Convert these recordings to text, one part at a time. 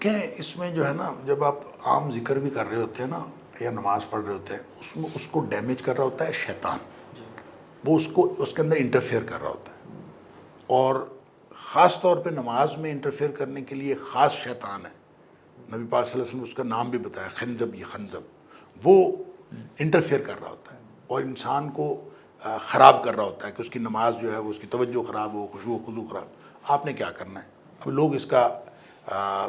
کہ اس میں جو ہے نا، جب آپ عام ذکر بھی کر رہے ہوتے ہیں نا یا نماز پڑھ رہے ہوتے ہیں، اس میں اس کو ڈیمیج کر رہا ہوتا ہے شیطان. وہ اس کے اندر انٹرفیئر کر رہا ہوتا ہے. اور خاص طور پہ نماز میں انٹرفیئر کرنے کے لیے خاص شیطان ہے. نبی پاک صلی اللہ علیہ وسلم نے اس کا نام بھی بتایا، خنزب. یہ خنزب وہ انٹرفیئر کر رہا ہوتا ہے اور انسان کو خراب کر رہا ہوتا ہے کہ اس کی نماز جو ہے وہ اس کی توجہ خراب ہو، خشوع و خضوع خراب. آپ نے کیا کرنا ہے؟ اب لوگ اس کا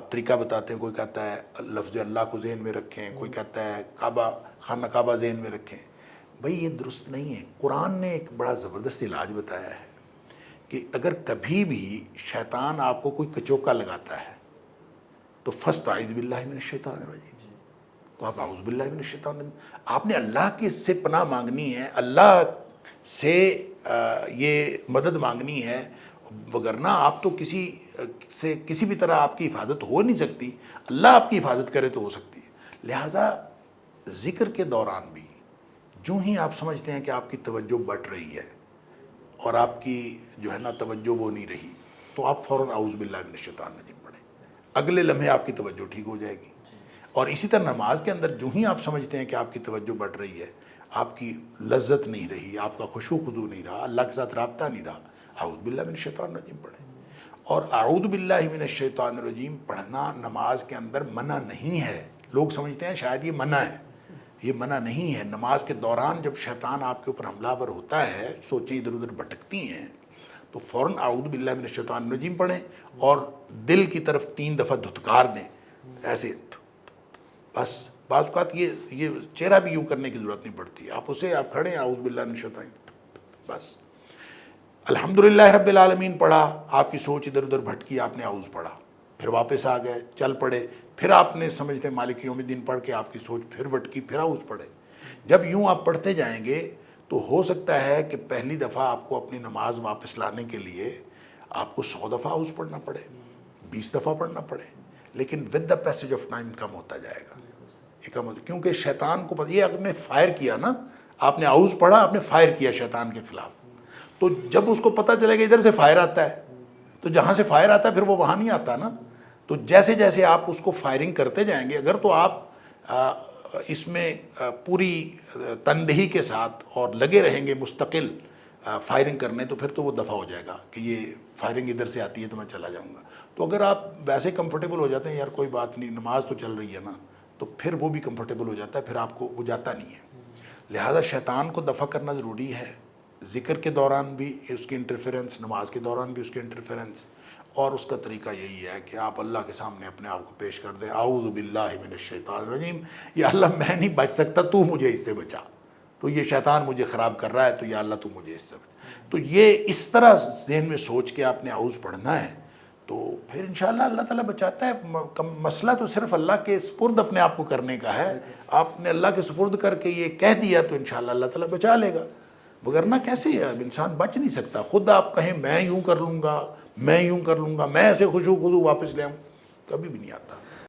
طریقہ بتاتے ہیں. کوئی کہتا ہے لفظ اللہ کو ذہن میں رکھیں، کوئی کہتا ہے خانہ کعبہ ذہن میں رکھیں. بھئی یہ درست نہیں ہے. قرآن نے ایک بڑا زبردست علاج بتایا ہے کہ اگر کبھی بھی شیطان آپ کو کوئی کچوکا لگاتا ہے تو فاستعذ باللہ من الشیطان الرجیم، تو آپ اعوذ باللہ من الشیطان الرجیم. آپ نے اللہ کی سے پناہ مانگنی ہے، اللہ سے یہ مدد مانگنی ہے، وگرنہ آپ تو کسی بھی طرح آپ کی حفاظت ہو نہیں سکتی. اللہ آپ کی حفاظت کرے تو ہو سکتی ہے. لہٰذا ذکر کے دوران بھی جو ہی آپ سمجھتے ہیں کہ آپ کی توجہ بٹ رہی ہے اور آپ کی جو ہے نا توجہ وہ نہیں رہی، تو آپ فوراً اعوذ باللہ من الشیطان الرجیم پڑھیں. اگلے لمحے آپ کی توجہ ٹھیک ہو جائے گی. اور اسی طرح نماز کے اندر جو ہی آپ سمجھتے ہیں کہ آپ کی توجہ بڑھ رہی ہے، آپ کی لذت نہیں رہی، آپ کا خشوع خضوع نہیں رہا، اللہ کے ساتھ رابطہ نہیں رہا، اعوذ باللہ من الشیطان الرجیم پڑھیں. اور اعوذ باللہ من الشیطان الرجیم پڑھنا نماز کے اندر منع نہیں ہے. لوگ سمجھتے ہیں شاید یہ منع ہے. یہ منع نہیں ہے. نماز کے دوران جب شیطان آپ کے اوپر حملہ آور ہوتا ہے، سوچیں ادھر ادھر بھٹکتی ہیں، تو فوراً اعوذ باللہ من الشیطان الرجیم پڑھیں اور دل کی طرف 3 دفعہ دھتکار دیں ایسے. بس بعض اوقات یہ چہرہ بھی یوں کرنے کی ضرورت نہیں پڑتی. آپ کھڑے ہیں اعوذ باللہ من الشیطان، بس الحمدللہ رب العالمین پڑھا، آپ کی سوچ ادھر ادھر بھٹکی، آپ نے اعوذ پڑھا، پھر واپس آ گئے، چل پڑے، پھر آپ نے سمجھتے مالک یوم الدین پڑھ کے آپ کی سوچ پھر بھٹکی، پھر اعوذ پڑھے. جب یوں آپ پڑھتے جائیں گے تو ہو سکتا ہے کہ پہلی دفعہ آپ کو اپنی نماز واپس لانے کے لیے آپ کو 100 دفعہ اعوذ پڑھنا پڑے، 20 دفعہ پڑھنا پڑے، لیکن with the passage of time کم ہوتا جائے گا. یہ کم ہوتا، کیونکہ شیطان کو یہ آپ نے فائر کیا نا، آپ نے اعوذ پڑھا، آپ نے فائر کیا شیطان کے خلاف. تو جب اس کو پتہ چلے گا ادھر سے فائر آتا ہے، تو جہاں سے فائر آتا ہے پھر وہ وہاں نہیں آتا نا. تو جیسے جیسے آپ اس کو فائرنگ کرتے جائیں گے، اگر تو آپ اس میں پوری تندہی کے ساتھ اور لگے رہیں گے مستقل فائرنگ کرنے، تو پھر تو وہ دفع ہو جائے گا کہ یہ فائرنگ ادھر سے آتی ہے تو میں چلا جاؤں گا. تو اگر آپ ویسے کمفرٹیبل ہو جاتے ہیں، یار کوئی بات نہیں نماز تو چل رہی ہے نا، تو پھر وہ بھی کمفرٹیبل ہو جاتا ہے، پھر آپ کو وہ جاتا نہیں ہے. لہٰذا شیطان کو دفع کرنا ضروری ہے. ذکر کے دوران بھی اس کی انٹرفیرنس، نماز کے دوران بھی اس کی انٹرفیرنس. اور اس کا طریقہ یہی ہے کہ آپ اللہ کے سامنے اپنے آپ کو پیش کر دیں، اعوذ باللہ من الشیطان الرجیم، یا اللہ میں نہیں بچ سکتا، تو مجھے اس سے بچا. تو یہ شیطان مجھے خراب کر رہا ہے، تو یا اللہ تو مجھے اس سے بچا. تو یہ اس طرح ذہن میں سوچ کے آپ نے اعوذ پڑھنا ہے، تو پھر انشاءاللہ اللہ تعالیٰ بچاتا ہے. مسئلہ تو صرف اللہ کے سپرد اپنے آپ کو کرنے کا ہے. آپ نے اللہ کے سپرد کر کے یہ کہہ دیا تو انشاءاللہ اللہ تعالیٰ بچا لے گا. وگرنہ کیسے ہے، انسان بچ نہیں سکتا. خود آپ کہیں میں یوں کر لوں گا، میں یوں کر لوں گا، میں ایسے خشوع خضوع واپس لے آؤں، کبھی بھی نہیں آتا.